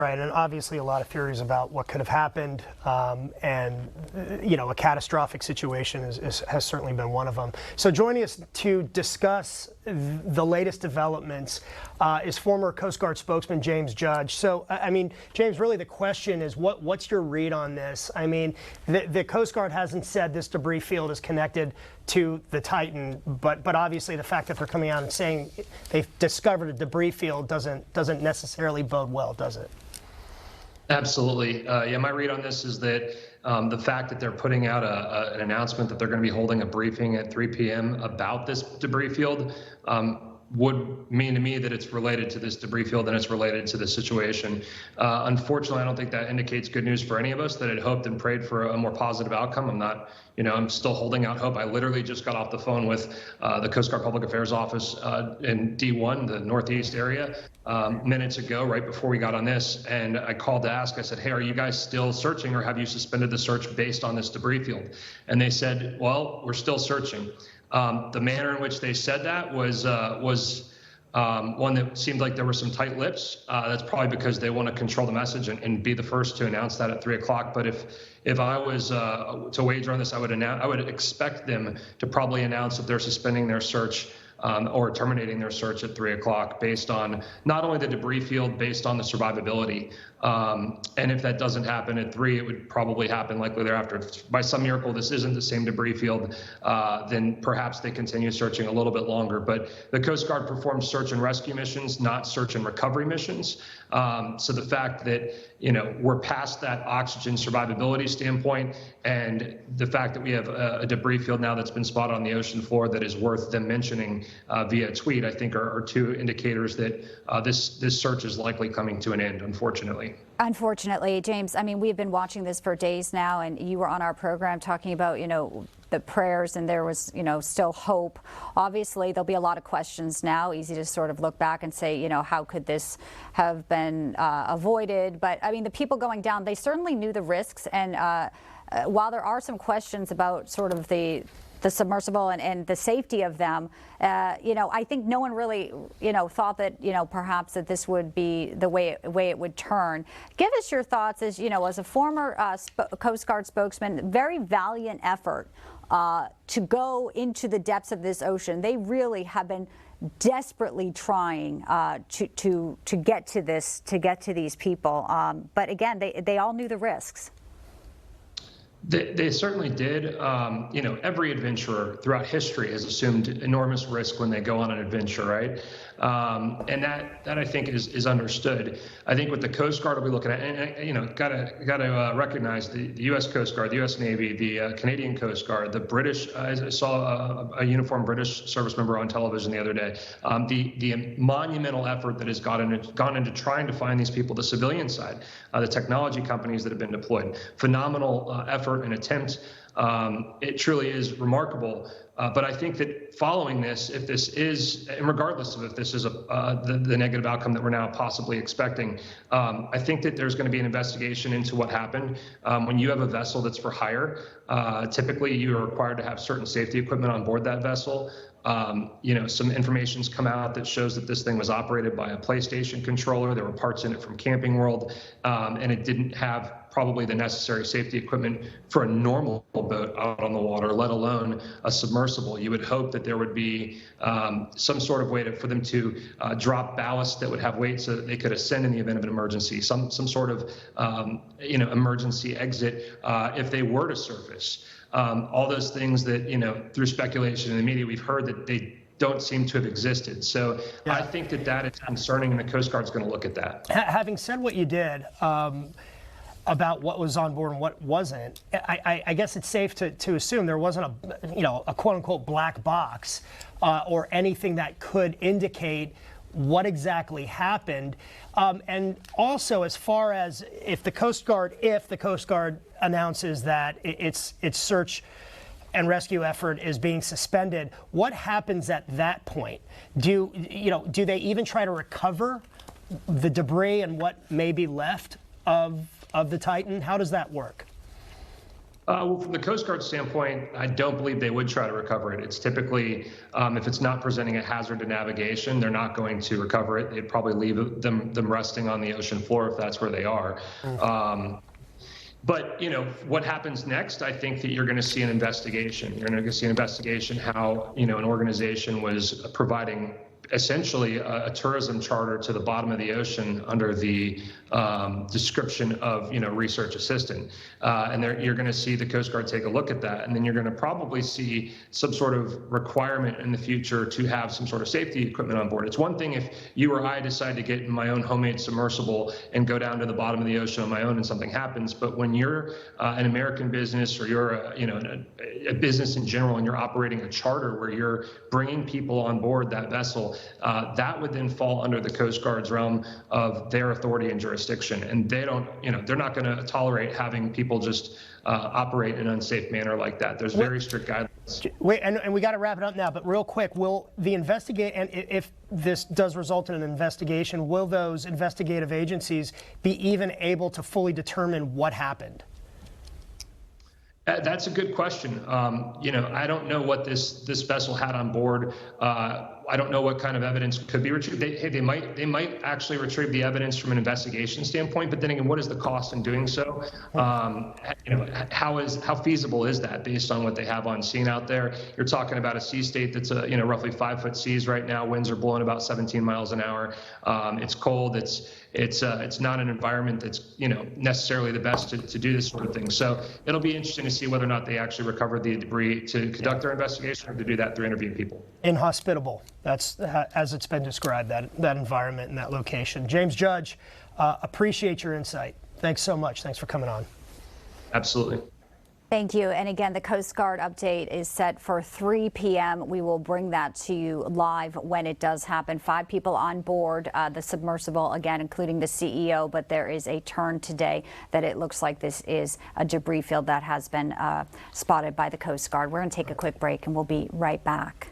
Right, and obviously a lot of theories about what could have happened, and a catastrophic situation has certainly been one of them. So joining us to discuss the latest developments is former Coast Guard spokesman James Judge. So, I mean, James, really the question is, what's your read on this? I mean, the Coast Guard hasn't said this debris field is connected to the Titan, but obviously the fact that they're coming out and saying they've discovered a debris field doesn't necessarily bode well, does it? Absolutely. Yeah, my read on this is that the fact that they're putting out an announcement that they're going to be holding a briefing at 3 p.m. about this debris field would mean to me that it's related to this debris field and it's related to the situation. Unfortunately, I don't think that indicates good news for any of us that had hoped and prayed for a more positive outcome. I'm still holding out hope. I literally just got off the phone with the Coast Guard Public Affairs Office in D1, the Northeast area, minutes ago, right before we got on this. And I called to ask, I said, hey, are you guys still searching, or have you suspended the search based on this debris field? And they said, well, we're still searching. The manner in which they said that was one that seemed like there were some tight lips. That's probably because they want to control the message and be the first to announce that at 3 o'clock. But if I was to wager on this, I would expect them to probably announce that they're suspending their search or terminating their search at 3 o'clock based on not only the debris field, based on the survivability. And if that doesn't happen at 3, it would probably happen likely thereafter. If by some miracle this isn't the same debris field, then perhaps they continue searching a little bit longer. But the Coast Guard performs search and rescue missions, not search and recovery missions. So the fact that we're past that oxygen survivability standpoint, and the fact that we have a debris field now that's been spotted on the ocean floor that is worth them mentioning via tweet, I think are two indicators that this search is likely coming to an end, unfortunately. Unfortunately, James, I mean, we've been watching this for days now, and you were on our program talking about, the prayers, and there was, still hope. Obviously, there'll be a lot of questions now. Easy to sort of look back and say, how could this have been avoided? But I mean, the people going down, they certainly knew the risks. And while there are some questions about sort of the submersible and the safety of them, I think no one really, thought that, perhaps that this would be the way it would turn. Give us your thoughts as a former Coast Guard spokesman, very valiant effort to go into the depths of this ocean. They really have been desperately trying to get to this, to get to these people. But again, they all knew the risks. They certainly did. Every adventurer throughout history has assumed enormous risk when they go on an adventure, right? And that I think is understood. I think what the Coast Guard will be looking at, and gotta recognize the U.S. Coast Guard, the U.S. Navy, the Canadian Coast Guard, the British. I saw a uniformed British service member on television the other day. The monumental effort that has gone into trying to find these people, the civilian side, the technology companies that have been deployed, phenomenal effort and attempt. It truly is remarkable. But I think that following this, if this is, and regardless of if this is the negative outcome that we're now possibly expecting, I think that there's going to be an investigation into what happened. When you have a vessel that's for hire, typically you are required to have certain safety equipment on board that vessel. Some information's come out that shows that this thing was operated by a PlayStation controller. There were parts in it from Camping World, and it didn't have probably the necessary safety equipment for a normal boat out on the water, let alone a submersible. You would hope that there would be some sort of way for them to drop ballast that would have weight so that they could ascend in the event of an emergency, some sort of emergency exit if they were to surface. All those things that, through speculation in the media, we've heard that they don't seem to have existed. So yeah. I think that is concerning, and the Coast Guard's going to look at that. Having said what you did about what was on board and what wasn't, I guess it's safe to assume there wasn't a quote-unquote black box or anything that could indicate what exactly happened. And also, as far as if the Coast Guard announces that its search and rescue effort is being suspended, what happens at that point? Do they even try to recover the debris and what may be left of the Titan? How does that work? Well, from the Coast Guard standpoint, I don't believe they would try to recover it. It's typically, if it's not presenting a hazard to navigation, they're not going to recover it. They'd probably leave them resting on the ocean floor if that's where they are. But, what happens next, I think that you're going to see an investigation. You're going to see an investigation how, an organization was providing essentially a tourism charter to the bottom of the ocean under the description of, research assistant. And you're going to see the Coast Guard take a look at that. And then you're going to probably see some sort of requirement in the future to have some sort of safety equipment on board. It's one thing if you or I decide to get in my own homemade submersible and go down to the bottom of the ocean on my own and something happens. But when you're an American business or you're a business in general and you're operating a charter where you're bringing people on board that vessel, that would then fall under the Coast Guard's realm of their authority and jurisdiction. And they don't, they're not going to tolerate having people just operate in an unsafe manner like that. There's very strict guidelines. Wait, and we got to wrap it up now, but real quick, will the and if this does result in an investigation, will those investigative agencies be even able to fully determine what happened? That's a good question. I don't know what this vessel had on board. I don't know what kind of evidence could be retrieved. They might actually retrieve the evidence from an investigation standpoint. But then again, what is the cost in doing so? How feasible is that based on what they have on scene out there? You're talking about a sea state that's roughly 5-foot seas right now. Winds are blowing about 17 miles an hour. It's cold. It's not an environment that's necessarily the best to do this sort of thing. So it'll be interesting to see whether or not they actually recovered the debris to conduct their investigation or to do that through interviewing people. Inhospitable. That's as it's been described, that environment and that location. James Judge, appreciate your insight. Thanks so much. Thanks for coming on. Absolutely. Thank you. And again, the Coast Guard update is set for 3 p.m. We will bring that to you live when it does happen. 5 people on board the submersible, again, including the CEO. But there is a turn today that it looks like this is a debris field that has been spotted by the Coast Guard. We're going to take a quick break and we'll be right back.